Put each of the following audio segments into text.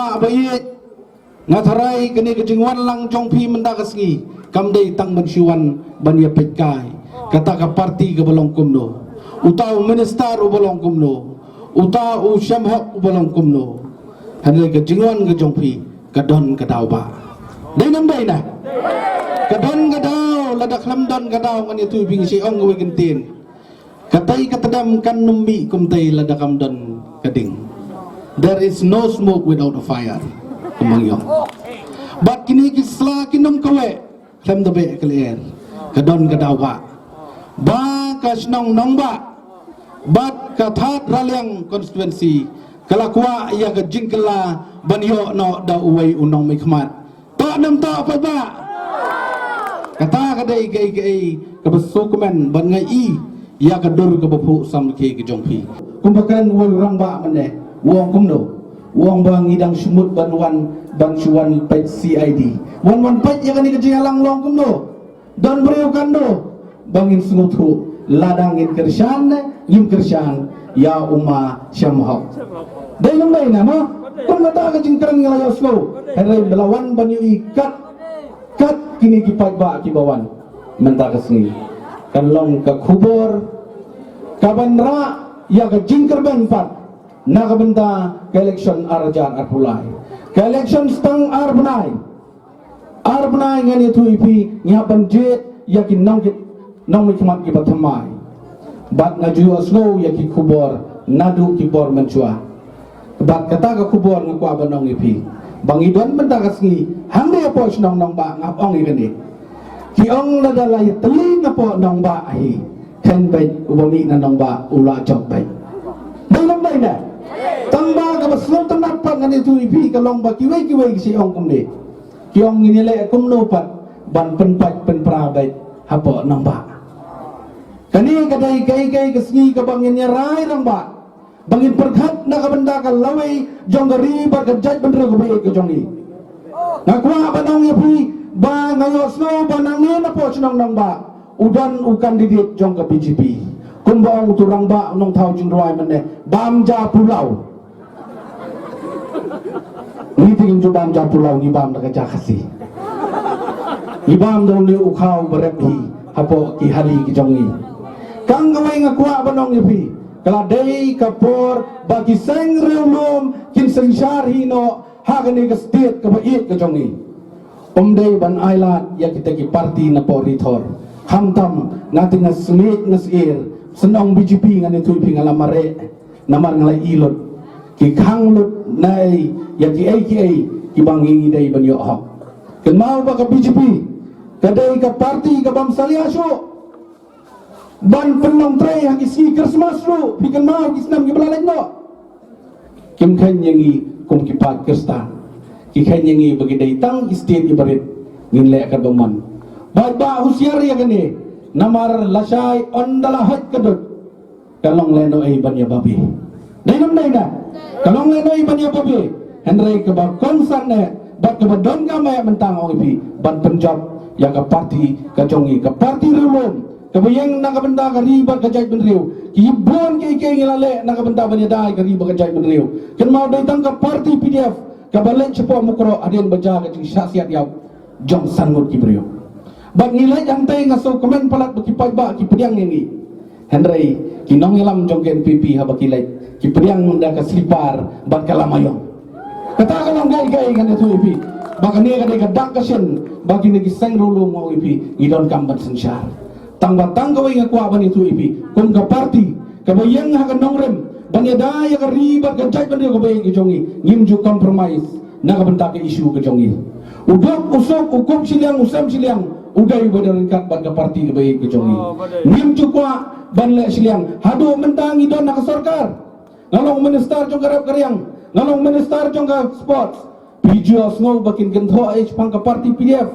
ba bayit ngatarai kene kejingwan lang jong pi mendagasngi kamdei tang mensyuan ban ya pekai kata ka parti ke balong kumno utau minister u balong kumno utau syamhok u balong kumno hanle kejingwan ke jong pi kadon kadau ba dai nam dai na kadon kadau ladak lamdon kadau ngani tu bing si ong we gentin katai katadam kan numbi kumtai ladakam don kading. There is no smoke without a fire among you. But kini kisla kinum kawe lem dabe clear kadon kadawa ba kasnong nongba bat kathat ralyang constituency kalakwa ya ka jingkala banyo no da uway unong may khmat to nam to pa ba kata kadai kai kabasukumen ban ngai i ya ka dur ka bapu sam ke jongpi kumbakan wal rangba mane wong kumno wong bang idang sumut banwan bang suwan pet CID wan pet ya kani kejalang long kumno don breu kando bangin sungutu ladangin kersan yim kersan ya umma syamhok dai nang dai na mo kun mata ka jingkran ngalayo slow herai belawan banyu ikat kat kini kipat ba kibawan menta kasni kalong ka kubur kabanra ya ka jingkar ban na kabenta ke election arjan arpulai ke election stang arbnai ngani tu ipi nyapan jet yakin nong mikmat ki bathamai bat ngaju asno yaki kubur nadu kibor mencua bat kata ka kubur ngakwa banong ipi bangidon benta kasngi hande apo nong ba ngapong ikani ki ong ladalay teling apo nong ba ahi ten bay ubami na nong ba ula jok bay dalam bay na tamba ka baslong tanap pa ngani tu ipi kalong ba kiway si ong kumne ki ong nginile kumno pat ban penpat penprabay hapo nong ba kani kadai kai kesngi ka bangin nya rai nong ba bangin perkhat na ka benda ka laway jong gari ba ka jaj bendro ko bay ka jongi ngakwa ba nong ipi ba ngayos no ba nangin apo nong ba udan ukan didit jong ka BJP kumbaong turang ba nong tau jing ruai mene bamja pulau ni tingin jo bamja pulau ni bam da ka kasi ni bam dong ni ukau berepi hapo ki hari ki jongi kang gawai ngakwa banong ipi kala dei kapor bagi seng reulum kin seng syarhi no hagani ka state ka bait ka jongi dei ban ailat ya kita ki parti na porithor hamtam ngati ngasmit ngasir senong BJP ngani tu pingalamare namar ngalai ilot ki khanglut nai ya ki AKA ki bangi dai banyo hok ken mau ba ka BJP kadai ka parti ka bam saliaso ban penong tre hak isi Christmas lu pikan mau kisnam ki belalek no kim khan yangi kum ki pat kristan ki khan yangi bagi dai tang state ibarit ngin le ka baman ba husiar ya kene namar lasai ondala hat kedut kalong leno ai banya babi dai nam dai na kalong leno ai banya babi henry ke ba konsan ne bat ke don ka me mentang ong ipi ban penjab ya ka parti ka jongi ka parti relum ka bayang na ka benda ka riba ka jai benriu ki bon ke ngilale na ka benda banya dai ka riba ka jai benriu ken mau dai tang ka parti PDF ka balen cepo mukro aden baja ka jing syasiat ya jong sangut ki brio bag nilai jantai ngaso komen palat baki ba ki pediang ini Henry kinong ilam jong NPP ha baki lai ki pediang munda ka slipar bat kalamayong kata kalong gai kan itu ipi baka ni kadai kadak kasen bagi negi seng rulu mo ipi idon kambat sensyar tang kawai ngakwa ban itu ipi kum ka parti kabayang ha kanong rem banya daya ka ribat ka jai ban ko bayang jongi ngimju compromise na ka benta ka isu ka jongi udok usok ukum siliang usam siliang udai badaringkat ban ka parti ka bayang ka jongi ngimju kwa ban le siliang hadu mentang idon na ka sarkar ngalong minister jong karap karyang ngalong minister jong ka sports Pijual ngau bakin gentho ai pang ka parti PDF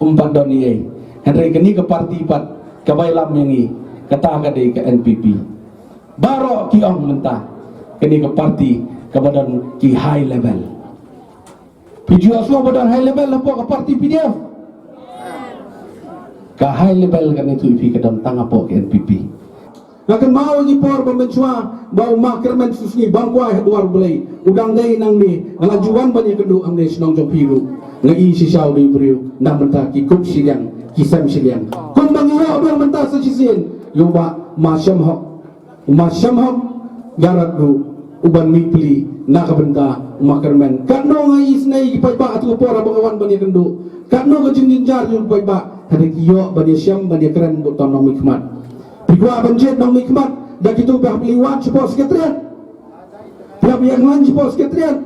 umpan doni ai Henry keni ka parti pat kabay lam yangi kata ka dei ka NPP baro ki ong menta keni ka parti kabadan ki high level Pijual ngau badan high level lapo ka parti PDF ka high level kan itu ipi kadam tang apo ka NPP Ngakan mau ni por pembenchua bau makerman susni bangkwai duar belai udang dai nang ni ngelajuan banyak kedua ang ni senong jong piru ngai si syau di beriu nak mentah ki kup siliang kisam siliang kum bangi ho ber mentah sesisien yo ba masyam hok garat ru uban mipli nak benda makerman kanno ngai isnai pai ba atu por abangawan banyak kedua kanno ke jinjar yo pai ba hari kiyo banyak syam banyak keren bu tonom hikmat Pihak banjir nang hikmat dah gitu pihak liwat sepos sekretariat pihak yang lain sepos sekretariat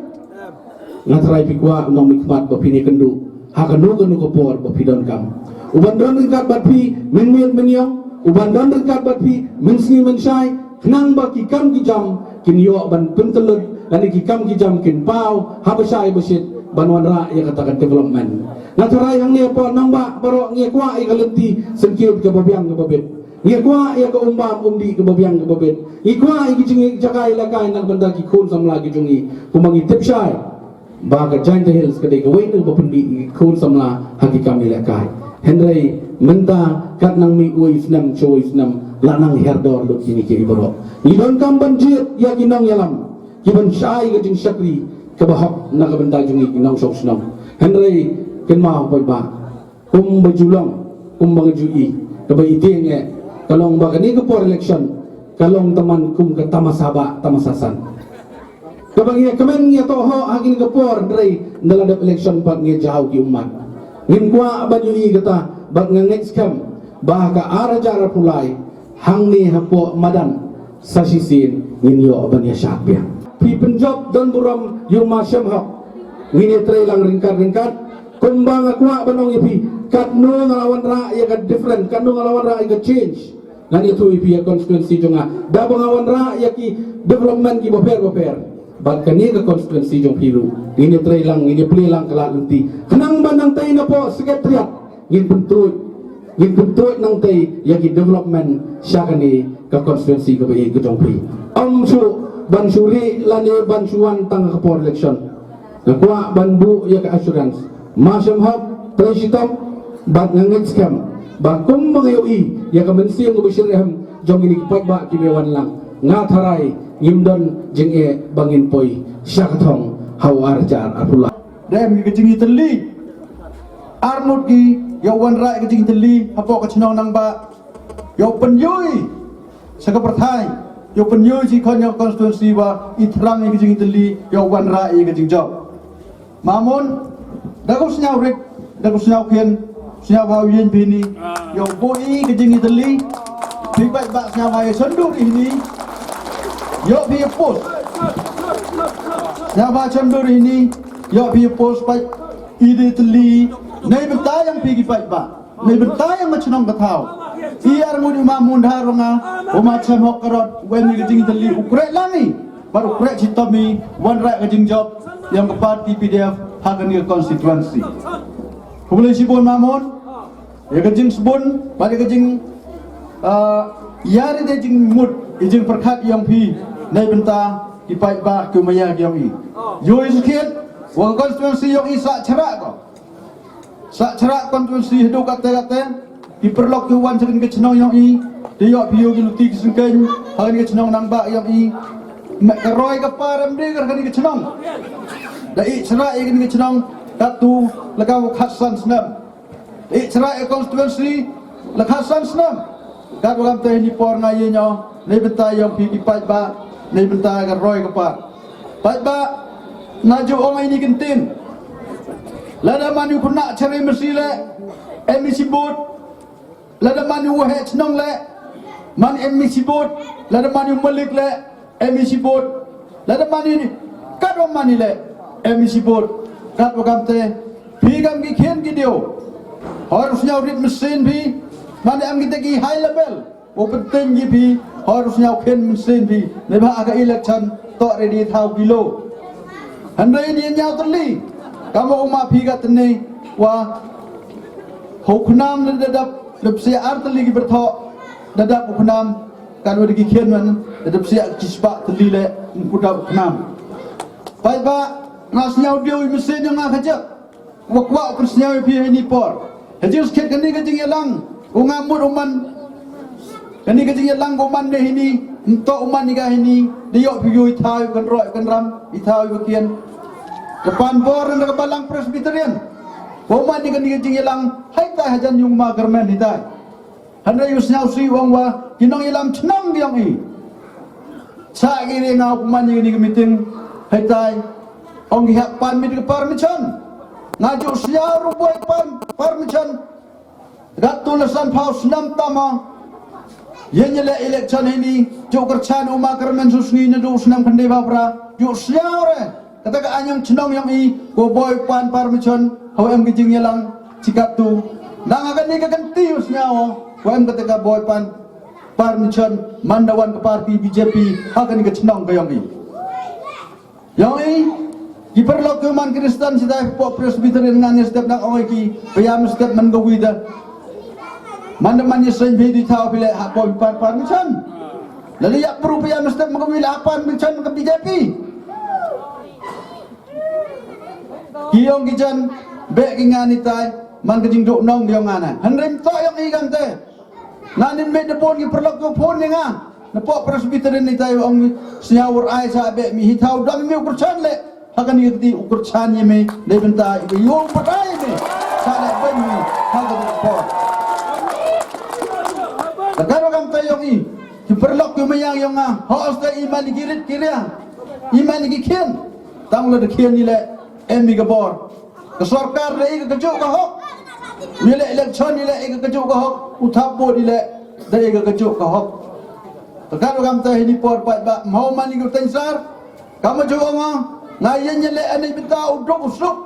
ngatrai pihak nang hikmat bapini kendu hakanu kopor bapidon kam uban don dekat bapi men menyong uban don dekat bapi mensni mensai kenang baki kam kijam kin yo ban pentelut dan kikam kijam kin pau habasai besit banwan ra ya katakan development ngatrai yang ni apa nang ba baro ngi kwa i kalenti sengkil ke babiang ke babet Ia kuah ia ke umbam umdi ke babiang ke babet. Ia kuah ia kijingi jagai lakai nak benda ki khun sam lagi jungi. Kumangi tipshai. Baga giant hills kedai kawai nak bapendi khun sam la hagi kami lakai. Henry menta kat nang mi ui snam choi snam lanang herdor lu kini ke ibro. Idon kam banjir ia kinong yalam. Kiban syai ke jing syakri ke bahok nak benda jungi kinong sok snam. Henry kenmau pai ba. Kum bajulong kum bangajui ke baitenge kalong bagani ke por election kalong teman kum ke tamasaba tamasasan kabang ia kemen ia toho agin ke por drai dalam election bag nge jauh ki umat ngin kwa banyui kata bag ngeng scam bah ka araja pulai hang ni hapo madan sasisin ngin yo banya syapia pi penjob dan buram yo masyam hak ngin trai lang ringkat kumbang akwa banong ipi katno ngalawan ra ya ka different katno ngalawan ra ya change dan itu ipi ya konstituensi jonga da bangawan ra ya ki development ki boper bad kani ka konstituensi jong pilu ini trailang ini plilang kala lenti kenang banang tay na po sekretariat ngin bentrut nang tay ya ki development sya kani ka konstituensi ka bai jong pi amsu bansuri lani bansuan tang ka por election nakwa banbu ya ka assurance masyam hab presitam bad ngeng scam bakum mangayoi ya kamensi yang bersiraham jong ini kipat ba kimewan lang ngatharai ngimdon jeng e bangin poi syakthong hawar jar apula dem ki jingi teli armut ki yo wan rai ki jingi teli hapo ka chinong nang ba yo penyoi saka perthai yo penyoi ji khon yo konstituensi ba ithrang ki jingi teli yo wan rai ki jing job mamun dago snyau rik dago snyau kien snyau ba yin bini yo boi ki jingi teli pi bai ba snyau ba sendu ini yo pi post snyau ba sendu ini yo pi post bai ide teli nei bentai yang pi ki bai ba nei bentai yang machnong kathau iar mudi mamun haronga o macam hokarot wen ki jingi teli ukrek lami baru ukrek citami wan rai ki jing job yang ke parti PDF Haganir konstituensi. Kemudian sibun mamun, ya kejing sibun, balik kejing, yari dia jing mud, kejing perkat yang pi, naik bentang, dipaik bah kemaya yang i. Yo iskit, wang konstituensi yang i sak cerak ko, sak cerak konstituensi hidup kata, diperlok kewan sering kecenong yang i, dia piu giluti kesengken, hari kecenong nambak yang i, keroy keparam dia kerana kecenong. Dai cerai ini cenang datu lekau khasan senam. Dai cerai konstituensi lekhasan senam. Kat orang teh ni por ngayenya, ni bentai yang pi pai ba, ni bentai ka roy kepa. Pai ba naju orang ini kentin. Lada manu punak cerai mesti le, emisi bot. Lada manu wahe cenang le, man emisi bot. Lada manu melik le, emisi bot. Lada manu ni kat orang mani le. Emisi board kat wakam te pigam ki khen ki dio harusnya urit mesin bi mana am kita ki high level o penting ki bi harusnya khen mesin bi ne ba aga election to ready thau kilo handai ni nyau teli kamu uma piga tene wa hoknam ne dadap lepsi arteli ki bertho dadap hoknam kan wadi ki khen man dadap sia kispa teli le kuda hoknam pai ba ngasnyau dia mesin yang ngajak wakwa persnyau pi ni por hajus ket kani kajing yalang ungamut uman Kani kajing lang goman deh ini, untuk uman nikah ini, dia piyu ithau kan roi kan ram, ithau bagian. Depan bor dan kebalang Presbyterian. Goman ni kajing lang, hai tai hajan yung magermen hitai. Handai usnyau si wong wa, kinong ilam cenang diang i. Sa kiri ngau kuman ni meeting, hai tai, ong gihak pan mit ke parmichan. Ngaju siar rubuai parmichan. Gat tulisan paus 6 tama. Yang nyele election ini juk kercan umat kermen susni nedu senam kendai bapra juk siare kata ke anyam cenong yang i go boy pan parmichan hau em gijing yelang cikat tu nang akan ni ganti usnyawo hau em kata ke boy pan parmichan mandawan ke parti BJP akan ni cenong ke yang i diperlu keman Kristen sedai pok Presbyterian ngani setiap nak orang ki payam setiap mengawi dah mana-mana sen bedi tahu bila apa pan macam lalu ya berupaya mesti mengambil apa macam ke BJP kiong kijan bek ingan itai man kejing duk nong dia ngana henrem to yang ikan teh nanin me depon ki perlu ko pon nga nepok Presbyterian itai ong siawur ai sa bek mi hitau dang mi ukur chan le hakan yiti ukur chan ye me de benta yo patai me sa le ben mi hakan ko Kalau kamu tayong i, diperlok kumayang yang haus dah iman dikirit kiriang, iman dikikian, tanglah dikian nilai emi kabor, kesorkar nilai kejuk kahok, nilai election nilai kejuk kahok, utapo nilai dari kejuk kahok. Kalau kamu tayong ini por pak mau mani kutensar, kamu juga ngah ngayen nilai ane beta uduk usuk,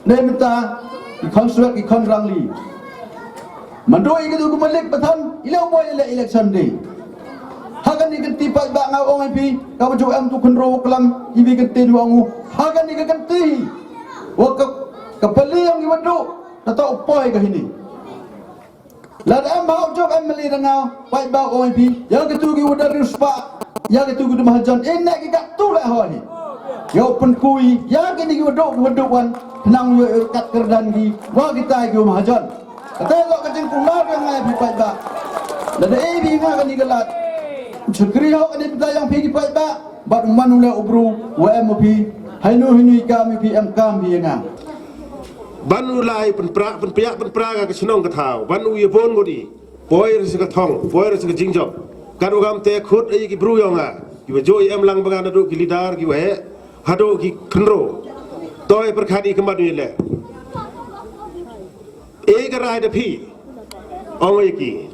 nilai beta ikonsulat ikonrangli. Mandoi itu kumalik betan ilau boy election day. Hagan ni ganti pak bak ngau orang pi, kamu cuba am tu kenro kelam ibi ganti duangu. Hagan ni ganti. Wak kepali yang iwadu, tahu apa ke ini. Lalu am bau jok am meli dengan pak bak orang pi, yang ketugi udah ruspa, yang ketugi tu mahajan. Nak kita tu lah hari. Yo penkui, yang kini iwadu wan, kenang yo kat kerdan ki, wah kita yo mahajan. Kata lo kecil pulau yang ngai pipai ba. Lada ini ngah kan digelat. Sekri hok ni kita yang pergi pipai ba. Bat manula ubru WMP. Hainu kami PM kami ngah. Banu lai penpiak ga kesenong ketau. Banu ye pon godi. Boy resi ketong, boy resi kejingjob. Kadu gam te khut ai ki bru yonga. Ki jo em lang bangan adu ki lidar ki we. Hado ki kenro. Toy perkhadi kemadu le. Ega rai da pi ong iki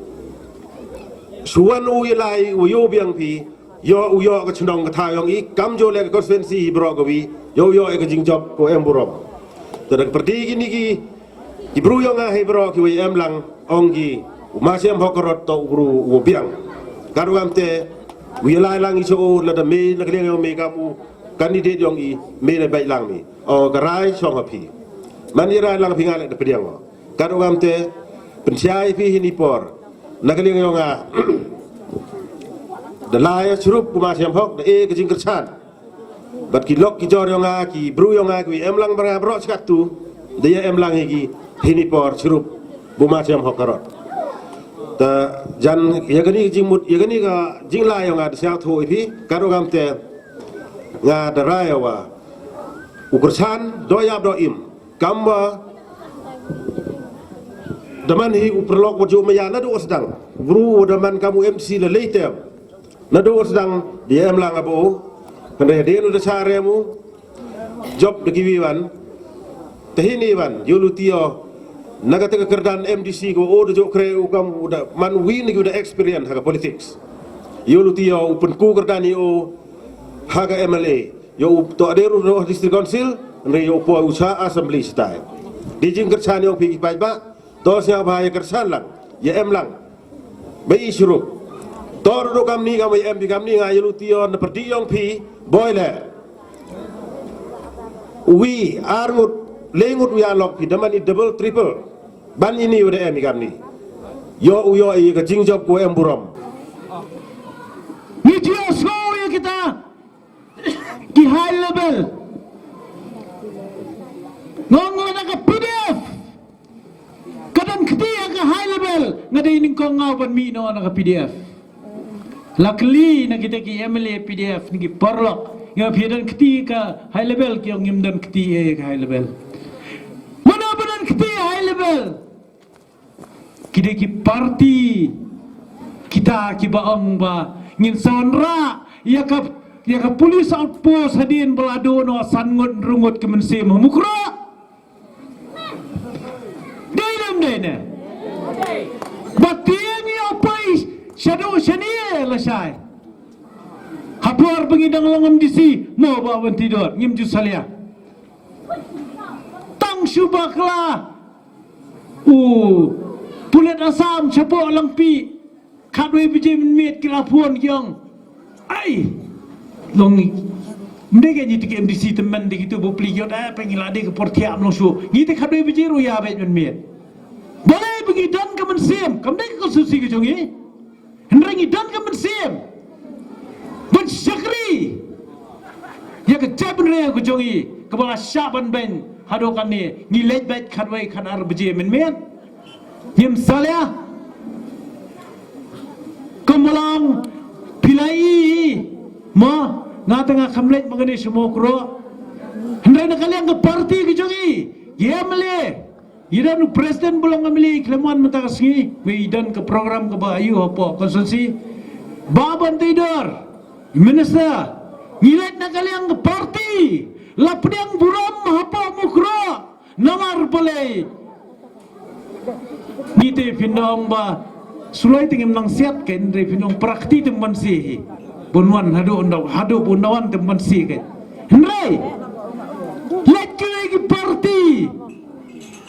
suan u yalai u yo biang pi yo ka chnong ka thayong i kam jo le ka konstituensi bro ko wi yo e ka jing job ko em burom tadak perdi gini ki bru yo nga he bro ki wi em lang ong gi ma sem hokorot to bru u biang karu am te u yalai lang i so la da me la kleng yo me ka mu candidate yong i me le bai lang mi o ka rai song a pi man i rai lang pi ngale da pediang Kado gamte pensiai fi hini por nagaling yonga dalaya surup kumasiam hok da e kejing kerchan bat ki lok ki jor yonga ki bru yonga ki emlang bara bro skatu dia emlang iki hini por surup kumasiam hok karot ta jan yagani jingmut yagani ga jingla yonga da sak tho ipi kado gamte nga daraya wa ukurchan doyab do im kamba Daman hi uperlok wajib maya nado sedang buru daman kamu MC le later nado sedang dia emlang abo kena dia udah saremu job de giwan tehini wan yulutio naga tega kerdan MDC go o de jo kre ukam udah man win ni udah experience haga politics yulutio upen ku kerdani o haga MLA yo to aderu do district council ne yo po usaha assembly style dijing kersan yo pi pai ba Tos yang bahaya kersan lang, ya em lang, bayi syurup. Tor do kami em di kami ngayu lution seperti yang pi boiler. Wi armut lengut wi alok pi daman i double triple. Ban ini udah em di kami. Yo i ke jingjob ko em buram. Video slow ya kita di high level. Ngomong nak PDF. Kadang ketiak ke high level ngadai ning kong ngau ban mi no na PDF. Luckily na kita ki MLA PDF ni perlok yang pidan keti ka high level ki yang dan keti ka high level. Mana badan keti high level? Kita ki parti kita ki baong ba ngin sanra ya ka police outpost hadin belado no sangot rungut kemensi memukra. Dalam dene. Batian ya pai shadow shania la sai. Hapor pengidang langam disi mo bawan tidur ngim ju salia. Tang subakla. Pulet asam chapo langpi. Kadwe biji met kira puan kyang. Ai. Long ndege ni tik MDC teman de gitu bo pli yot pengilade ke portiam no su. Ni te kadwe biji ru ya bet met. Boleh pergi dan ke mensim. Kamu dah konstitusi ke jongi? Henrengi dan ke mensim. Bersyakri. Ya ke cabin raya ke jongi. Kepala syaban ben. Hadokan ni. Ngilej bet kadwai kadar beji men. Nyem salia. Kemulang pilai. Ma. Ngatengah kamlej mengenai semua kuro. Henrengi nak kalian ke parti ke jongi. Ya melih. Idan presiden belum ngambil kelemuan mentakasngi, idan ke program ke bayu apa konstitusi, baban tidur, minister, ngilat nak kalian ke parti, lapdiang buram apa mukro, namar boleh, nite pinong ba, sulai tinggi menang siat kan, dari pinong prakti teman sih, bunwan hadu bunwan teman sih kan, Henry, let ke parti.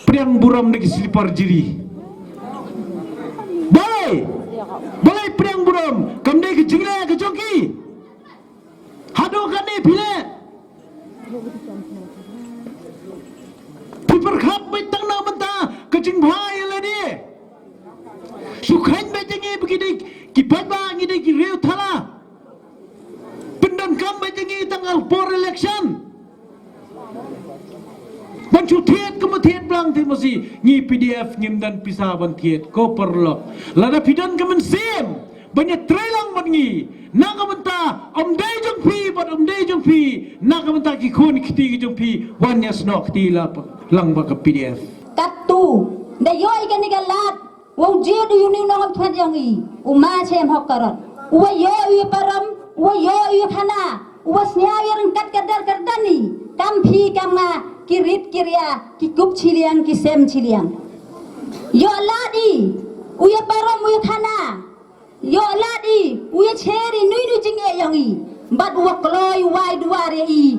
Priang buram lagi selipar jiri. Boleh priang buram. Kamu ke jingla ke joki. Hadokan ni pilih. Piperkhap betang na mentah kecing bahaya lah dia. Sukhain betangi begini kipat bang ini kiriu thala. Pendan kam betangi tanggal for election. Bancu tiet ke matiet belang ti masih ngi PDF ngim dan pisah ban tiet ko perlo lada pidan ke mensim banyak trelang ban ngi na ka menta om dai jong pi na ka menta ki khon kiti jong pi wan yes nok ti la lang ba ke PDF katu da yoi kan ni galat wong je du yuni no thad yang i uma chem hok karat wa yo yu param wa yo yu khana wa snya yang kat kadar kardani kam phi kam nga kirit kirya kikup ciliang kisem ciliang yo ladi uya param uya khana yo ladi uya cheri nui jinge yangi bad wakloy wai duare i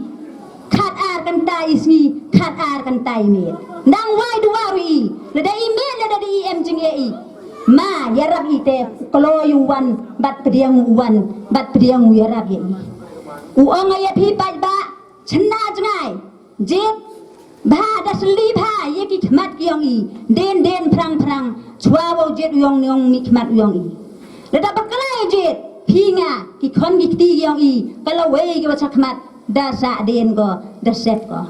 khat ar kan tai isni khat ar kan tai me nang wai duare i lada i me lada di em jinge i ma yarab ite kloy wan bat priang yarab i uang ya phi pai ba chna jangai jep Ba dah seli ba ye ki khmat kyong i den phrang chwa wo jet yong mi khmat yong i lada baklai jet pinga ki khon ki ti yong i kala we ki wa khmat da sa den go da set go